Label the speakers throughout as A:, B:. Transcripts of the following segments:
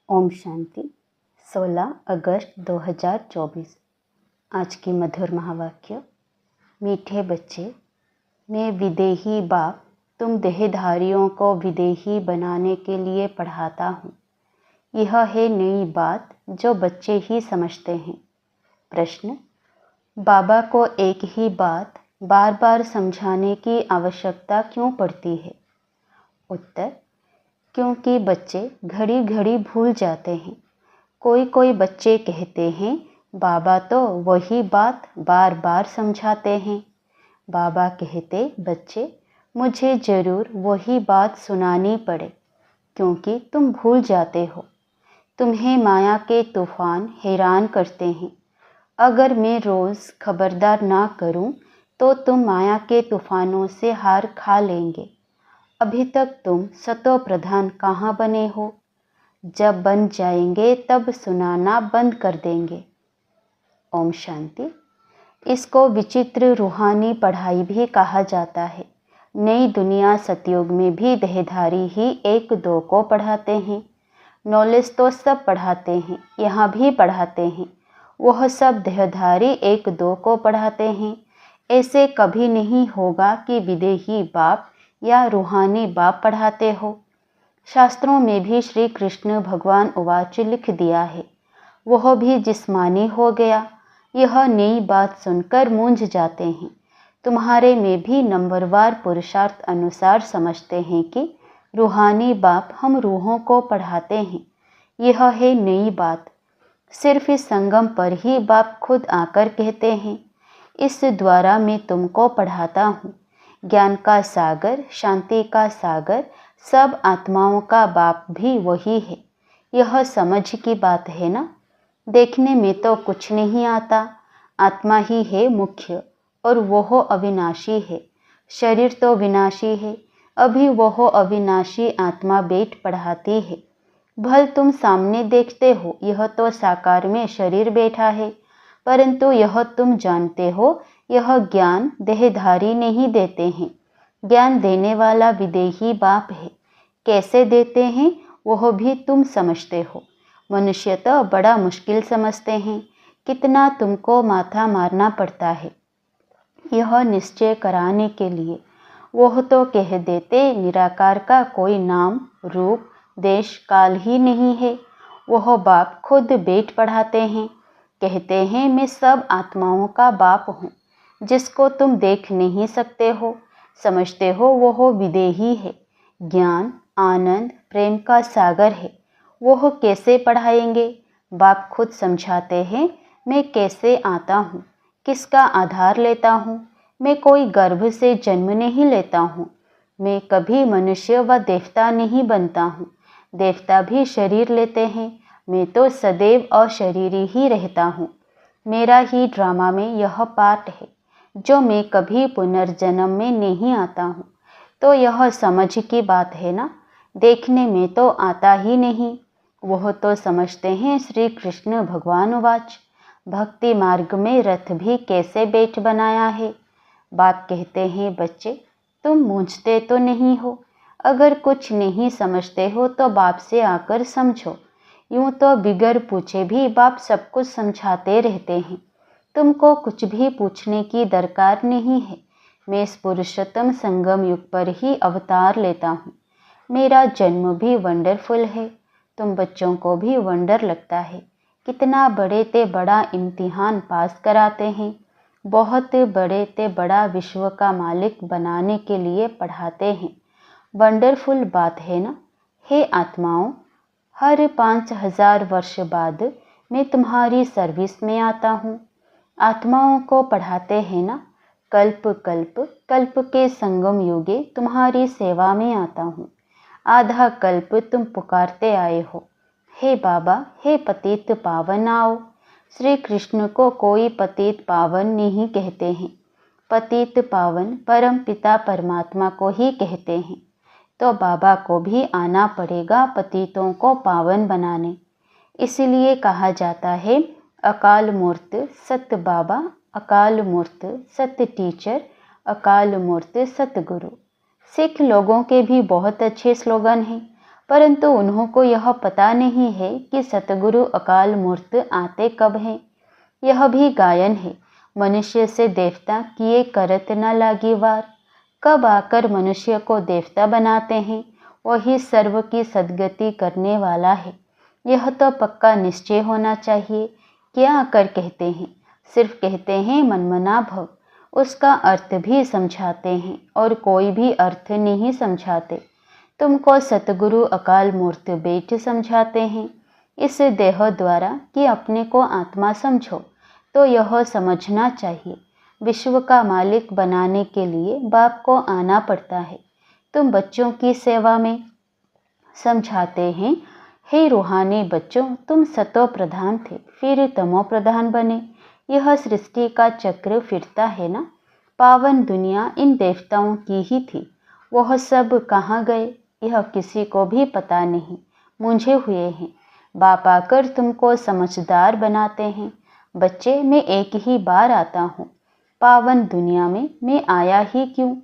A: ओम शांति। 16 अगस्त 2024। आज की मधुर महावाक्य। मीठे बच्चे, मैं विदेही बाप तुम देहधारियों को विदेही बनाने के लिए पढ़ाता हूँ। यह है नई बात जो बच्चे ही समझते हैं। प्रश्न: बाबा को एक ही बात बार बार समझाने की आवश्यकता क्यों पड़ती है? उत्तर: क्योंकि बच्चे घड़ी घड़ी भूल जाते हैं। कोई बच्चे कहते हैं बाबा तो वही बात बार बार समझाते हैं। बाबा कहते बच्चे मुझे ज़रूर वही बात सुनानी पड़े क्योंकि तुम भूल जाते हो। तुम्हें माया के तूफान हैरान करते हैं। अगर मैं रोज़ खबरदार ना करूं तो तुम माया के तूफानों से हार खा लेंगे। अभी तक तुम सतो प्रधान कहाँ बने हो? जब बन जाएंगे तब सुनाना बंद कर देंगे। ओम शांति। इसको विचित्र रूहानी पढ़ाई भी कहा जाता है। नई दुनिया सतयुग में भी देहधारी ही एक दो को पढ़ाते हैं। नॉलेज तो सब पढ़ाते हैं, यहाँ भी पढ़ाते हैं। वह सब देहधारी एक दो को पढ़ाते हैं। ऐसे कभी नहीं होगा कि विदेही बाप या रूहानी बाप पढ़ाते हो। शास्त्रों में भी श्री कृष्ण भगवान उवाच लिख दिया है। वह भी जिस्मानी हो गया। यह नई बात सुनकर मूंझ जाते हैं। तुम्हारे में भी नंबरवार पुरुषार्थ अनुसार समझते हैं कि रूहानी बाप हम रूहों को पढ़ाते हैं। यह है नई बात। सिर्फ इस संगम पर ही बाप खुद आकर कहते हैं, इस द्वारा मैं तुमको पढ़ाता हूँ। ज्ञान का सागर, शांति का सागर, सब आत्माओं का बाप भी वही है। यह समझ की बात है ना। देखने में तो कुछ नहीं आता। आत्मा ही है मुख्य और वह अविनाशी है। शरीर तो विनाशी है। अभी वह अविनाशी आत्मा बैठ पढ़ाती है। भल तुम सामने देखते हो यह तो साकार में शरीर बैठा है, परंतु यह तुम जानते हो यह ज्ञान देहधारी नहीं देते हैं। ज्ञान देने वाला विदेही बाप है। कैसे देते हैं वह भी तुम समझते हो। मनुष्य तो बड़ा मुश्किल समझते हैं। कितना तुमको माथा मारना पड़ता है यह निश्चय कराने के लिए। वह तो कह देते निराकार का कोई नाम, रूप, देश, काल ही नहीं है। वह बाप खुद बैठ पढ़ाते हैं। कहते हैं मैं सब आत्माओं का बाप हूँ। जिसको तुम देख नहीं सकते हो, समझते हो वह विदेही है। ज्ञान, आनंद, प्रेम का सागर है। वह कैसे पढ़ाएंगे? बाप खुद समझाते हैं मैं कैसे आता हूँ, किसका आधार लेता हूँ। मैं कोई गर्भ से जन्म नहीं लेता हूँ। मैं कभी मनुष्य व देवता नहीं बनता हूँ। देवता भी शरीर लेते हैं। मैं तो सदैव अशरीरी ही रहता हूँ। मेरा ही ड्रामा में यह पार्ट है जो मैं कभी पुनर्जन्म में नहीं आता हूँ। तो यह समझ की बात है ना। देखने में तो आता ही नहीं। वह तो समझते हैं श्री कृष्ण भगवान उवाच, भक्ति मार्ग में रथ भी कैसे बैठ बनाया है। बाप कहते हैं बच्चे तुम मूंझते तो नहीं हो। अगर कुछ नहीं समझते हो तो बाप से आकर समझो। यूं तो बिगर पूछे भी बाप सब कुछ समझाते रहते हैं। तुमको कुछ भी पूछने की दरकार नहीं है। मैं इस पुरुषोत्तम संगम युग पर ही अवतार लेता हूँ। मेरा जन्म भी वंडरफुल है। तुम बच्चों को भी वंडर लगता है। कितना बड़े ते बड़ा इम्तिहान पास कराते हैं। बहुत बड़े ते बड़ा विश्व का मालिक बनाने के लिए पढ़ाते हैं। वंडरफुल बात है ना। हे आत्माओं, हर 5000 वर्ष बाद मैं तुम्हारी सर्विस में आता हूँ। आत्माओं को पढ़ाते हैं ना। कल्प कल्प कल्प के संगम युगे तुम्हारी सेवा में आता हूँ। आधा कल्प तुम पुकारते आए हो, हे बाबा, हे पतित पावन आओ। श्री कृष्ण को कोई पतित पावन नहीं कहते हैं। पतित पावन परम पिता परमात्मा को ही कहते हैं। तो बाबा को भी आना पड़ेगा पतितों को पावन बनाने। इसलिए कहा जाता है अकाल मूर्त सत्य बाबा, अकाल मूर्त सत्य टीचर, अकाल मूर्त सत्य गुरु। सिख लोगों के भी बहुत अच्छे स्लोगन हैं, परंतु उन्हों को यह पता नहीं है कि सतगुरु अकाल मूर्त आते कब हैं। यह भी गायन है, मनुष्य से देवता किए करत न लागी वार। कब आकर मनुष्य को देवता बनाते हैं, वही सर्व की सद्गति करने वाला है। यह तो पक्का निश्चय होना चाहिए। क्या आकर कहते हैं, सिर्फ कहते हैं मनमना भव, उसका अर्थ भी समझाते हैं और कोई भी अर्थ नहीं समझाते। तुमको सतगुरु अकाल मूर्त बेट समझाते हैं इस देह द्वारा कि अपने को आत्मा समझो। तो यह समझना चाहिए, विश्व का मालिक बनाने के लिए बाप को आना पड़ता है। तुम बच्चों की सेवा में समझाते हैं, हे रूहानी बच्चों, तुम सतो प्रधान थे, फिर तमो प्रधान बने। यह सृष्टि का चक्र फिरता है ना। पावन दुनिया इन देवताओं की ही थी, वह सब कहाँ गए, यह किसी को भी पता नहीं, मूंझे हुए हैं। बाप आकर तुमको समझदार बनाते हैं। बच्चे, मैं एक ही बार आता हूँ, पावन दुनिया में मैं आया ही क्यों?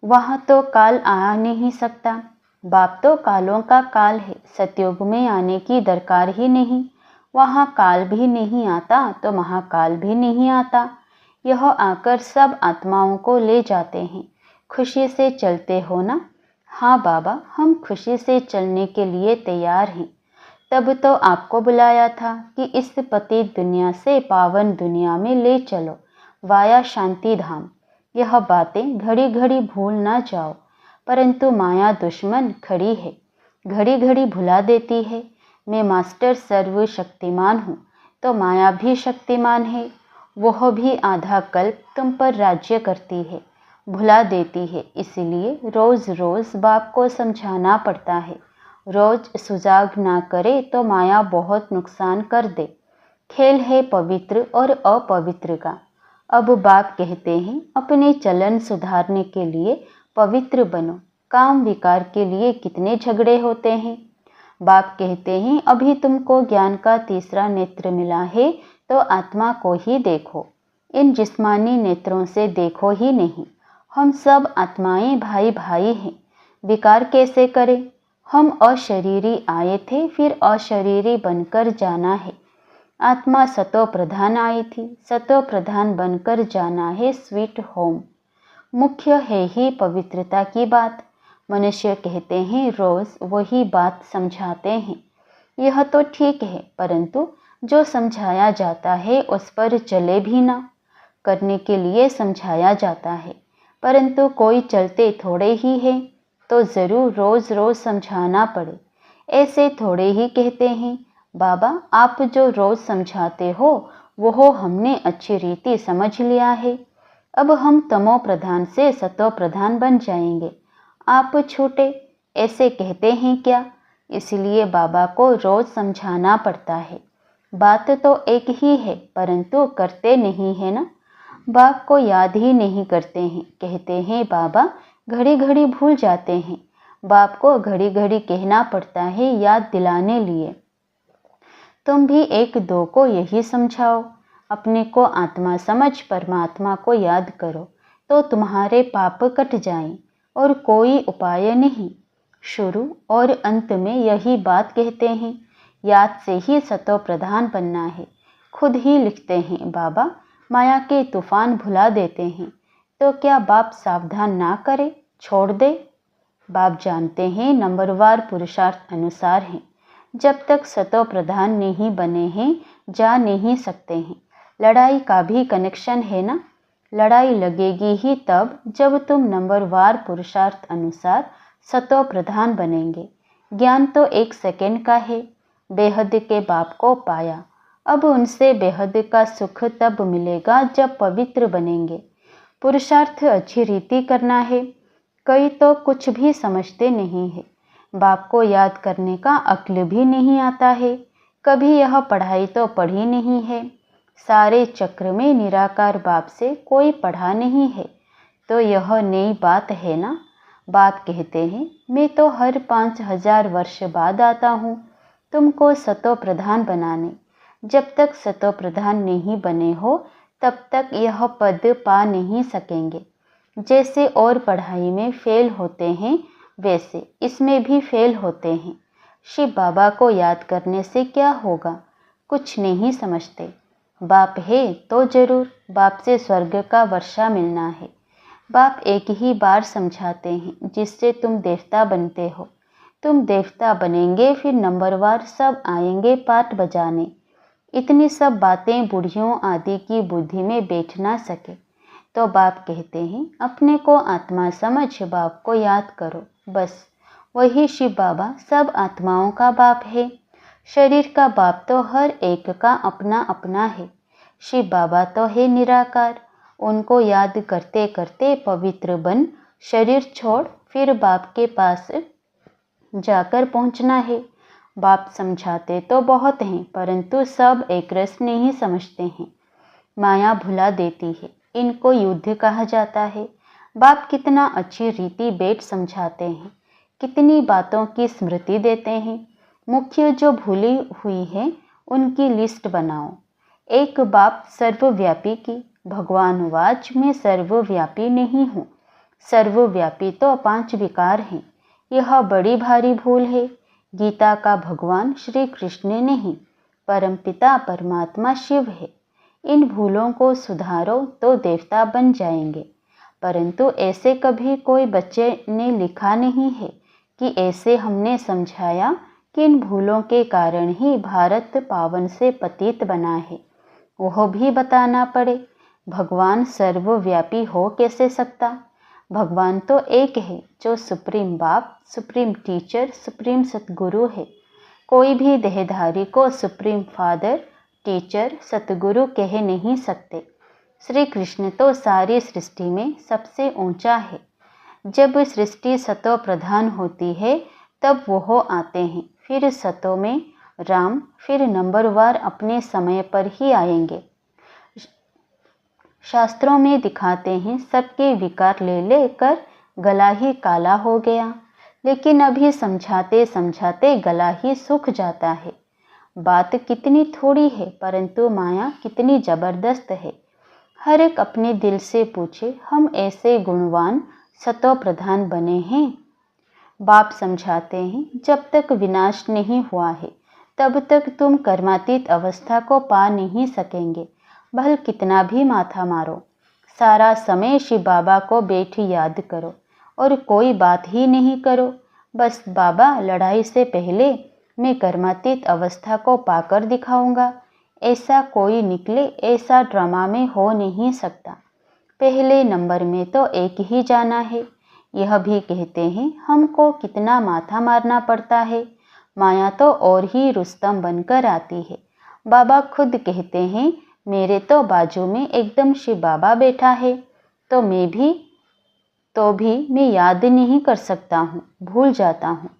A: वहाँ तो काल आ नहीं सकता। बाप तो कालों का काल है, सतयुग में आने की दरकार ही नहीं। वहाँ काल भी नहीं आता तो महाकाल भी नहीं आता। यह आकर सब आत्माओं को ले जाते हैं। खुशी से चलते हो ना? हाँ बाबा, हम खुशी से चलने के लिए तैयार हैं। तब तो आपको बुलाया था कि इस पतित दुनिया से पावन दुनिया में ले चलो, वाया शांति धाम। यह बातें घड़ी घड़ी भूल ना जाओ, परंतु माया दुश्मन खड़ी है, घड़ी घड़ी भुला देती है। मैं मास्टर सर्वशक्तिमान हूँ, तो माया भी शक्तिमान है। वह भी आधा कल्प तुम पर राज्य करती है, भुला देती है। इसलिए रोज़ रोज़ बाप को समझाना पड़ता है। रोज़ सुजाग ना करे तो माया बहुत नुकसान कर दे। खेल है पवित्र और अपवित्र का। अब बाप कहते हैं, अपने चलन सुधारने के लिए पवित्र बनो। काम विकार के लिए कितने झगड़े होते हैं। बाप कहते हैं, अभी तुमको ज्ञान का तीसरा नेत्र मिला है, तो आत्मा को ही देखो, इन जिस्मानी नेत्रों से देखो ही नहीं। हम सब आत्माएं भाई भाई हैं, विकार कैसे करें? हम अशरीरी आए थे, फिर अशरीरी बनकर जाना है। आत्मा सतो प्रधान आई थी, सतो प्रधान बनकर जाना है स्वीट होम। मुख्य है ही पवित्रता की बात। मनुष्य कहते हैं रोज़ वही बात समझाते हैं। यह तो ठीक है, परंतु जो समझाया जाता है उस पर चले भी ना। करने के लिए समझाया जाता है, परंतु कोई चलते थोड़े ही है, तो ज़रूर रोज़ रोज़ समझाना पड़े। ऐसे थोड़े ही कहते हैं, बाबा आप जो रोज़ समझाते हो वो हमने अच्छी रीति समझ लिया है। अब हम तमो प्रधान से सतो प्रधान बन जाएंगे, आप छूटे, ऐसे कहते हैं क्या? इसलिए बाबा को रोज़ समझाना पड़ता है। बात तो एक ही है, परंतु करते नहीं है ना। बाप को याद ही नहीं करते हैं। कहते हैं बाबा घड़ी घड़ी भूल जाते हैं। बाप को घड़ी घड़ी कहना पड़ता है याद दिलाने लिए। तुम भी एक दो को यही समझाओ, अपने को आत्मा समझ परमात्मा को याद करो, तो तुम्हारे पाप कट जाएं। और कोई उपाय नहीं। शुरू और अंत में यही बात कहते हैं, याद से ही सतो प्रधान बनना है। खुद ही लिखते हैं बाबा, माया के तूफान भुला देते हैं, तो क्या बाप सावधान ना करे, छोड़ दे? बाप जानते हैं नंबरवार पुरुषार्थ अनुसार हैं। जब तक सतो प्रधान नहीं बने हैं जा नहीं सकते हैं। लड़ाई का भी कनेक्शन है ना। लड़ाई लगेगी ही तब जब तुम नंबरवार पुरुषार्थ अनुसार सतो प्रधान बनेंगे। ज्ञान तो 1 सेकंड का है। बेहद के बाप को पाया, अब उनसे बेहद का सुख तब मिलेगा जब पवित्र बनेंगे। पुरुषार्थ अच्छी रीति करना है। कई तो कुछ भी समझते नहीं है। बाप को याद करने का अक्ल भी नहीं आता है। कभी यह पढ़ाई तो पढ़ी नहीं है। सारे चक्र में निराकार बाप से कोई पढ़ा नहीं है, तो यह नई बात है ना। बाप कहते हैं, मैं तो हर 5000 वर्ष बाद आता हूँ तुमको सतो प्रधान बनाने। जब तक सतो प्रधान नहीं बने हो तब तक यह पद पा नहीं सकेंगे। जैसे और पढ़ाई में फेल होते हैं, वैसे इसमें भी फेल होते हैं। शिव बाबा को याद करने से क्या होगा, कुछ नहीं समझते। बाप है तो जरूर बाप से स्वर्ग का वर्षा मिलना है। बाप एक ही बार समझाते हैं जिससे तुम देवता बनते हो। तुम देवता बनेंगे फिर नंबरवार सब आएंगे पाठ बजाने। इतनी सब बातें बूढ़ियों आदि की बुद्धि में बैठ ना सके तो बाप कहते हैं अपने को आत्मा समझ बाप को याद करो। बस वही शिव बाबा सब आत्माओं का बाप है। शरीर का बाप तो हर एक का अपना अपना है। शिव बाबा तो है निराकार। उनको याद करते करते पवित्र बन शरीर छोड़ फिर बाप के पास जाकर पहुंचना है। बाप समझाते तो बहुत हैं परंतु सब एक रस नहीं समझते हैं। माया भुला देती है। इनको युद्ध कहा जाता है। बाप कितना अच्छी रीति बैठ समझाते हैं, कितनी बातों की स्मृति देते हैं। मुख्य जो भूली हुई है उनकी लिस्ट बनाओ। एक बाप सर्वव्यापी की। भगवान वाच मैं सर्वव्यापी नहीं हूँ। सर्वव्यापी तो 5 विकार हैं। यह बड़ी भारी भूल है। गीता का भगवान श्री कृष्ण नहीं, परमपिता परमात्मा शिव है। इन भूलों को सुधारो तो देवता बन जाएंगे। परंतु ऐसे कभी कोई बच्चे ने लिखा नहीं है कि ऐसे हमने समझाया कि इन भूलों के कारण ही भारत पावन से पतित बना है। वह भी बताना पड़े। भगवान सर्वव्यापी हो कैसे सकता। भगवान तो एक है जो सुप्रीम बाप, सुप्रीम टीचर, सुप्रीम सतगुरु है। कोई भी देहधारी को सुप्रीम फादर, टीचर, सतगुरु कह नहीं सकते। श्री कृष्ण तो सारी सृष्टि में सबसे ऊंचा है। जब सृष्टि सतो प्रधान होती है तब वो आते हैं। फिर सतों में राम, फिर नंबरवार अपने समय पर ही आएंगे। शास्त्रों में दिखाते हैं सबके विकार ले लेकर गला ही काला हो गया। लेकिन अभी समझाते समझाते गला ही सूख जाता है। बात कितनी थोड़ी है परंतु माया कितनी जबरदस्त है। हर एक अपने दिल से पूछे हम ऐसे गुणवान सतो प्रधान बने हैं। बाप समझाते हैं जब तक विनाश नहीं हुआ है तब तक तुम कर्मातीत अवस्था को पा नहीं सकेंगे। भल कितना भी माथा मारो, सारा समय शिव बाबा को बैठ याद करो और कोई बात ही नहीं करो। बस बाबा लड़ाई से पहले मैं कर्मातीत अवस्था को पाकर दिखाऊंगा। ऐसा कोई निकले, ऐसा ड्रामा में हो नहीं सकता। पहले नंबर में तो एक ही जाना है। यह भी कहते हैं हमको कितना माथा मारना पड़ता है। माया तो और ही रुस्तम बनकर आती है। बाबा खुद कहते हैं मेरे तो बाजू में एकदम शिव बाबा बैठा है तो मैं याद नहीं कर सकता हूँ, भूल जाता हूँ।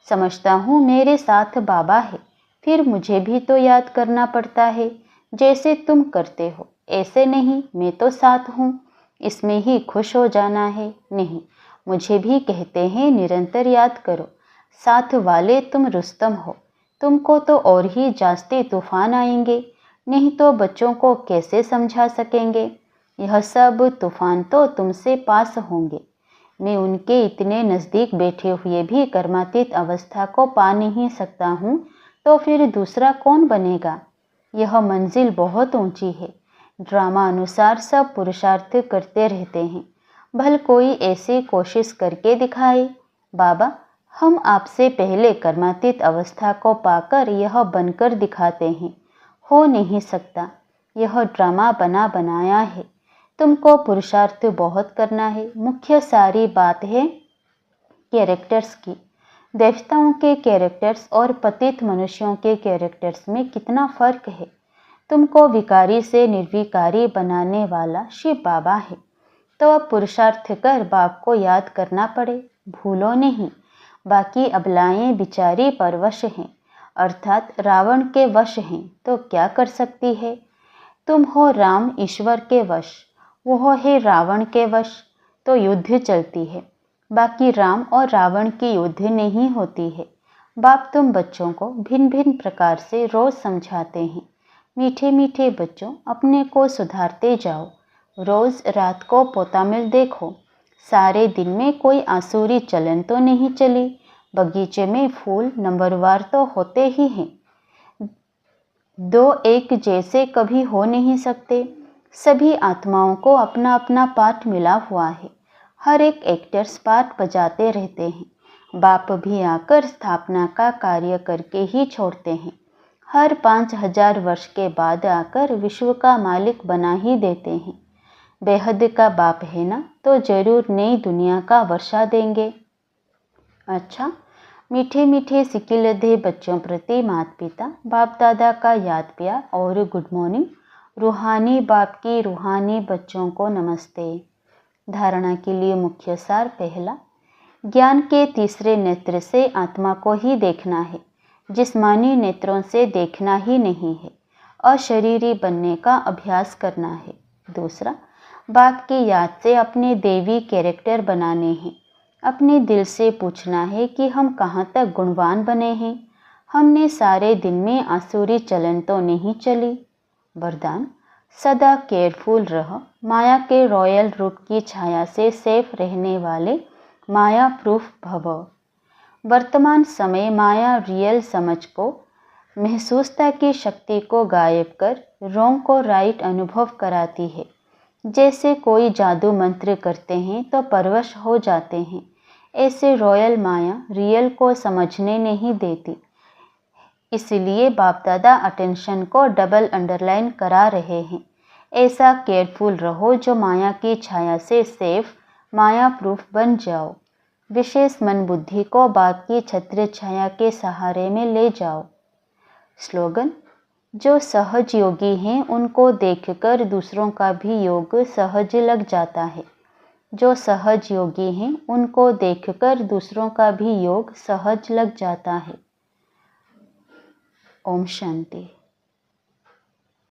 A: समझता हूँ मेरे साथ बाबा है, फिर मुझे भी तो याद करना पड़ता है। जैसे तुम करते हो ऐसे नहीं, मैं तो साथ हूँ, इसमें ही खुश हो जाना है। नहीं, मुझे भी कहते हैं निरंतर याद करो। साथ वाले तुम रुस्तम हो, तुमको तो और ही जास्ती तूफान आएंगे। नहीं तो बच्चों को कैसे समझा सकेंगे। यह सब तूफान तो तुमसे पास होंगे। मैं उनके इतने नज़दीक बैठे हुए भी कर्मातीत अवस्था को पा नहीं सकता हूँ तो फिर दूसरा कौन बनेगा। यह मंजिल बहुत ऊंची है। ड्रामा अनुसार सब पुरुषार्थ करते रहते हैं। भल कोई ऐसी कोशिश करके दिखाए। बाबा हम आपसे पहले कर्मातीत अवस्था को पाकर यह बनकर दिखाते हैं। हो नहीं सकता। यह ड्रामा बना बनाया है। तुमको पुरुषार्थ बहुत करना है। मुख्य सारी बात है कैरेक्टर्स की। देवताओं के कैरेक्टर्स और पतित मनुष्यों के कैरेक्टर्स में कितना फर्क है। तुमको विकारी से निर्विकारी बनाने वाला शिव बाबा है तो अब पुरुषार्थ कर बाप को याद करना पड़े। भूलो नहीं। बाकी अबलाएं बिचारी परवश हैं, अर्थात रावण के वश हैं तो क्या कर सकती है। तुम हो राम ईश्वर के वश, वो है रावण के वश, तो युद्ध चलती है। बाकी राम और रावण की युद्ध नहीं होती है। बाप तुम बच्चों को भिन्न भिन्न प्रकार से रोज समझाते हैं। मीठे मीठे बच्चों अपने को सुधारते जाओ। रोज रात को पोता मिल देखो। सारे दिन में कोई आसुरी चलन तो नहीं चली। बगीचे में फूल नंबरवार तो होते ही हैं। दो एक जैसे कभी हो नहीं सकते। सभी आत्माओं को अपना अपना पाठ मिला हुआ है। हर एक एक्टर्स पाठ बजाते रहते हैं। बाप भी आकर स्थापना का कार्य करके ही छोड़ते हैं। हर 5000 वर्ष के बाद आकर विश्व का मालिक बना ही देते हैं। बेहद का बाप है ना, तो जरूर नई दुनिया का वर्षा देंगे। अच्छा, मीठे मीठे सिकिलधे बच्चों प्रति माता पिता बाप दादा का याद प्यार और गुड मॉर्निंग। रूहानी बाप की रूहानी बच्चों को नमस्ते। धारणा के लिए मुख्य सार। पहला, ज्ञान के तीसरे नेत्र से आत्मा को ही देखना है, जिस्मानी नेत्रों से देखना ही नहीं है। अशरीरी बनने का अभ्यास करना है। दूसरा, बाप की याद से अपने देवी कैरेक्टर बनाने हैं। अपने दिल से पूछना है कि हम कहाँ तक गुणवान बने हैं। हमने सारे दिन में आसुरी चलन तो नहीं चली। वरदान, सदा केयरफुल रह। माया के रॉयल रूप की छाया से सेफ रहने वाले माया प्रूफ भव। वर्तमान समय माया रियल समझ को, महसूसता की शक्ति को गायब कर रॉन्ग को राइट अनुभव कराती है। जैसे कोई जादू मंत्र करते हैं तो परवश हो जाते हैं, ऐसे रॉयल माया रियल को समझने नहीं देती। इसलिए बाप दादा अटेंशन को डबल अंडरलाइन करा रहे हैं। ऐसा केयरफुल रहो जो माया की छाया से सेफ माया प्रूफ बन जाओ। विशेष मन बुद्धि को बाप की छत्र छाया के सहारे में ले जाओ। स्लोगन, जो सहज योगी हैं उनको देखकर दूसरों का भी योग सहज लग जाता है। जो सहज योगी हैं उनको देखकर दूसरों का भी योग सहज लग जाता है। ओम शांति।